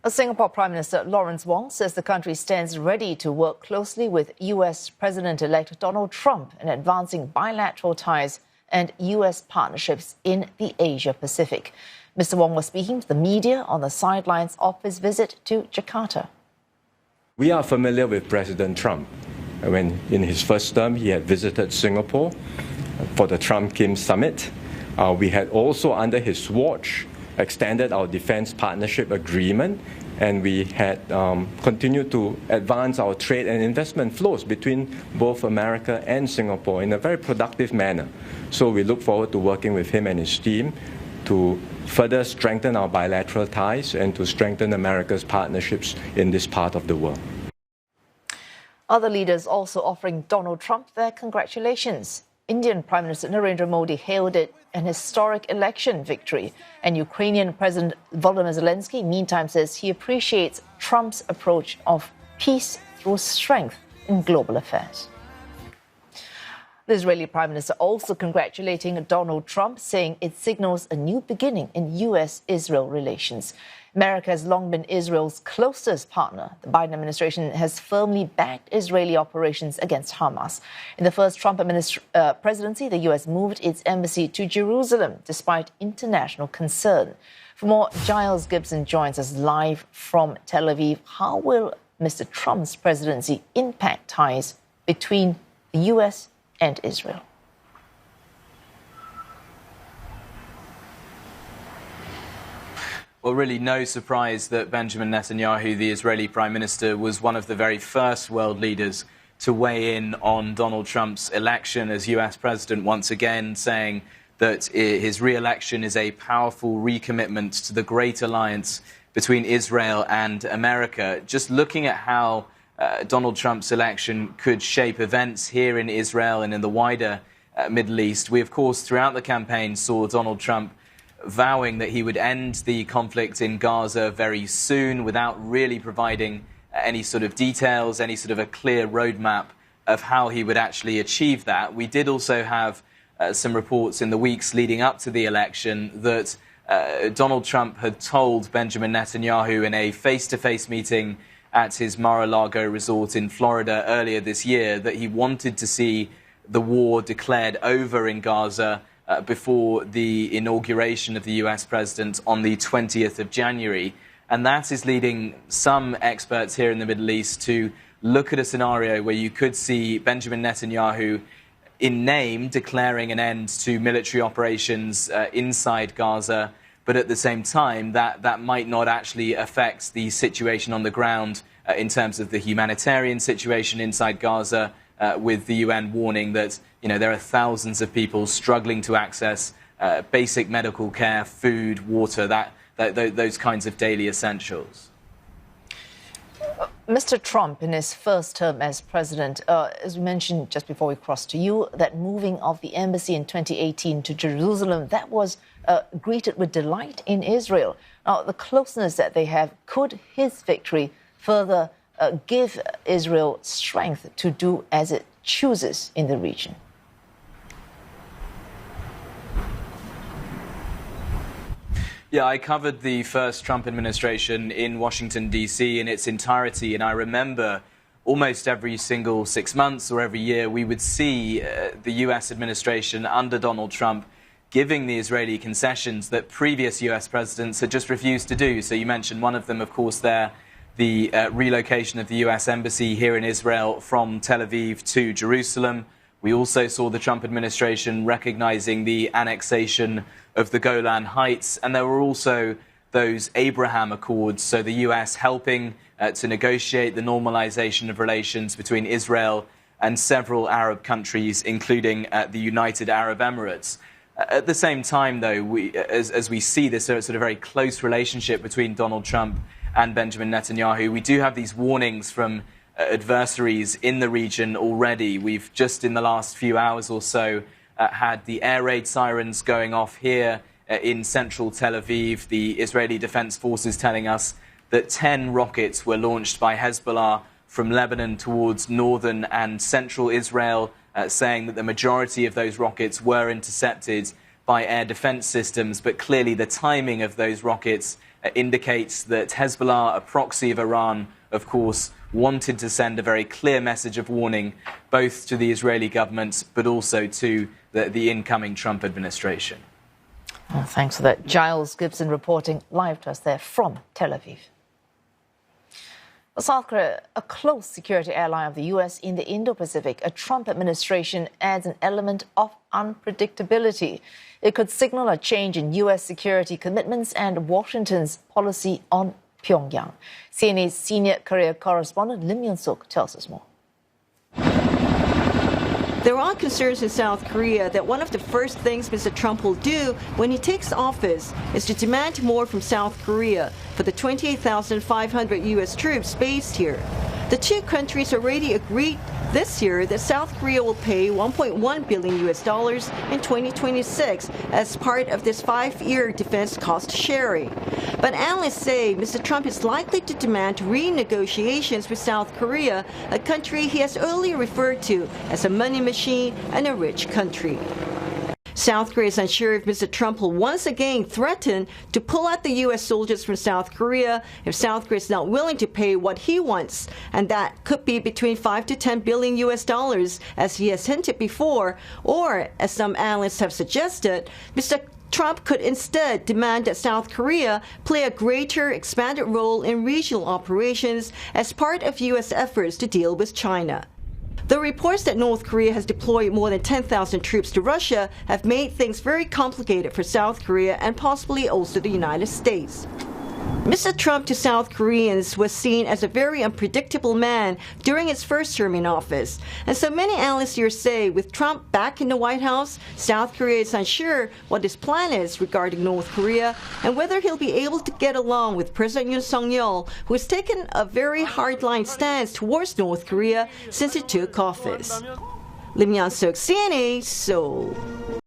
Singapore Prime Minister Lawrence Wong says the country stands ready to work closely with U.S. President-elect Donald Trump in advancing bilateral ties and U.S. partnerships in the Asia-Pacific. Mr. Wong was speaking to the media on the sidelines of his visit to Jakarta. We are familiar with President Trump. When in his first term, he had visited Singapore for the Trump-Kim summit. We had also, under his watch, extended our defense partnership agreement, and we had continued to advance our trade and investment flows between both America and Singapore in a very productive manner. So we look forward to working with him and his team to further strengthen our bilateral ties and to strengthen America's partnerships in this part of the world. Other leaders also offering Donald Trump their congratulations. Indian Prime Minister Narendra Modi hailed it an historic election victory, and Ukrainian President Volodymyr Zelensky, meantime, says he appreciates Trump's approach of peace through strength in global affairs. The Israeli Prime Minister also congratulating Donald Trump, saying it signals a new beginning in U.S.-Israel relations. America has long been Israel's closest partner. The Biden administration has firmly backed Israeli operations against Hamas. In the first Trump presidency, the U.S. moved its embassy to Jerusalem despite international concern. For more, Giles Gibson joins us live from Tel Aviv. How will Mr. Trump's presidency impact ties between the U.S. and Israel? Well, really no surprise that Benjamin Netanyahu, the Israeli Prime Minister, was one of the very first world leaders to weigh in on Donald Trump's election as US President, once again saying that his re-election is a powerful recommitment to the great alliance between Israel and America. Just looking at how Donald Trump's election could shape events here in Israel and in the wider Middle East, we, of course, throughout the campaign saw Donald Trump vowing that he would end the conflict in Gaza very soon without really providing any sort of details, any sort of a clear roadmap of how he would actually achieve that. We did also have some reports in the weeks leading up to the election that Donald Trump had told Benjamin Netanyahu in a face-to-face meeting at his Mar-a-Lago resort in Florida earlier this year that he wanted to see the war declared over in Gaza before the inauguration of the US president on the 20th of January. And that is leading some experts here in the Middle East to look at a scenario where you could see Benjamin Netanyahu, in name, declaring an end to military operations inside Gaza, but at the same time, that might not actually affect the situation on the ground in terms of the humanitarian situation inside Gaza, with the UN warning that there are thousands of people struggling to access basic medical care, food, water, those kinds of daily essentials. Mr. Trump, in his first term as president, as we mentioned just before we crossed to you, that moving of the embassy in 2018 to Jerusalem, that was greeted with delight in Israel. Now, the closeness that they have, could his victory further give Israel strength to do as it chooses in the region? Yeah, I covered the first Trump administration in Washington, D.C. in its entirety, and I remember almost every single 6 months or every year we would see the U.S. administration under Donald Trump giving the Israeli concessions that previous U.S. presidents had just refused to do. So you mentioned one of them, of course, there, the relocation of the U.S. embassy here in Israel from Tel Aviv to Jerusalem. We also saw the Trump administration recognizing the annexation of the Golan Heights, and there were also those Abraham Accords, so the U.S. helping to negotiate the normalization of relations between Israel and several Arab countries, including the United Arab Emirates. At the same time, though, as we see this sort of very close relationship between Donald Trump and Benjamin Netanyahu, we do have these warnings from adversaries in the region already. We've just in the last few hours or so had the air raid sirens going off here in central Tel Aviv. The Israeli Defense Forces telling us that 10 rockets were launched by Hezbollah from Lebanon towards northern and central Israel, saying that the majority of those rockets were intercepted by air defense systems, but clearly the timing of those rockets indicates that Hezbollah, a proxy of Iran, of course, wanted to send a very clear message of warning both to the Israeli government but also to the incoming Trump administration. Well, thanks for that. Giles Gibson reporting live to us there from Tel Aviv. South Korea, a close security ally of the U.S. in the Indo-Pacific, a Trump administration adds an element of unpredictability. It could signal a change in U.S. security commitments and Washington's policy on Pyongyang. CNA's senior Korea correspondent Lim Yun-suk tells us more. There are concerns in South Korea that one of the first things Mr. Trump will do when he takes office is to demand more from South Korea for the 28,500 U.S. troops based here. The two countries already agreed this year that South Korea will pay $1.1 billion in 2026 as part of this 5-year defense cost sharing. But analysts say Mr. Trump is likely to demand renegotiations with South Korea, a country he has earlier referred to as a money machine and a rich country. South Korea is unsure if Mr. Trump will once again threaten to pull out the U.S. soldiers from South Korea if South Korea is not willing to pay what he wants, and that could be between $5 to $10 billion as he has hinted before, or, as some analysts have suggested, Mr. Trump could instead demand that South Korea play a greater expanded role in regional operations as part of U.S. efforts to deal with China. The reports that North Korea has deployed more than 10,000 troops to Russia have made things very complicated for South Korea and possibly also the United States. Mr. Trump to South Koreans was seen as a very unpredictable man during his first term in office. And so many analysts here say with Trump back in the White House, South Korea is unsure what his plan is regarding North Korea and whether he'll be able to get along with President Yoon Suk-yeol, who has taken a very hardline stance towards North Korea since he took office. Lim Yun-suk, CNA, Seoul.